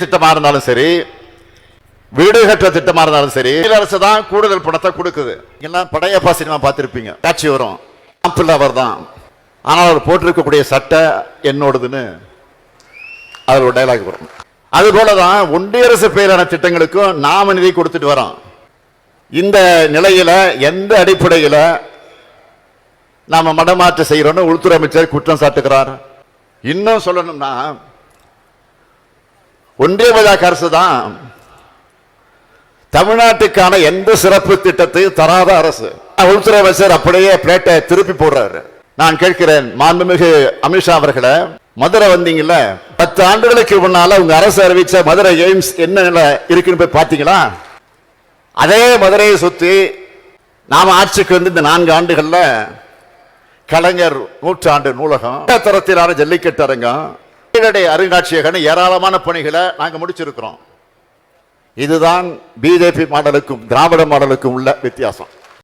திட்டமா இருந்தாலும் சரி, வீடு கட்டுற திட்டமா இருந்தாலும் சரி, அரசு தான் கூடுதல் பணத்தை கொடுக்குது. எல்லாம் படையப்பா சினிமா பார்த்திருப்பீங்க, காட்சி வரும், அவர் தான். ஆனால் அவர் போட்டிருக்கக்கூடிய சட்டை என்னோடதுன்னு அதில் ஒரு டைலாக் வரும். அது போலதான் ஒன்றிய அரசு பெயரான திட்டங்களுக்கும் நாம நிதி கொடுத்துட்டு வரோம். இந்த நிலையில எந்த அடிப்படையில் நாம மடமாற்றம் செய்யறோம்னு உள்துறை அமைச்சர் குற்றம் சாட்டுகிறார். இன்னும் சொல்லணும்னா, ஒன்றிய பாஜக அரசு தான் தமிழ்நாட்டுக்கான எந்த சிறப்பு திட்டத்தையும் தராத அரசு. உள்துறை அமைச்சர் அப்படியே பிளேட்டை திருப்பி போடுறாரு. நான் கேட்கிறேன், மாண்புமிகு அமித்ஷா அவர்களை, மதுரை வந்தீங்கல்ல, 10 ஆண்டுகளுக்கு முன்னால உங்க அரசு அறிவிச்ச மதுரை எய்ம்ஸ் என்ன நிலை இருக்குன்னு போய் பாத்தீங்களா? அதே மதுரையை சுத்தி நாம ஆட்சிக்கு வந்து இந்த 4 ஆண்டுகள்ல கலைஞர் 100 ஆண்டு நூலகம், தரத்திலான ஜல்லிக்கட்டு அரங்கம், கீழடை அருங்காட்சியகம், ஏராளமான பணிகளை நாங்க முடிச்சிருக்கிறோம். இதுதான் பிஜேபி மாடலுக்கும் திராவிட மாடலுக்கும் உள்ள வித்தியாசம்.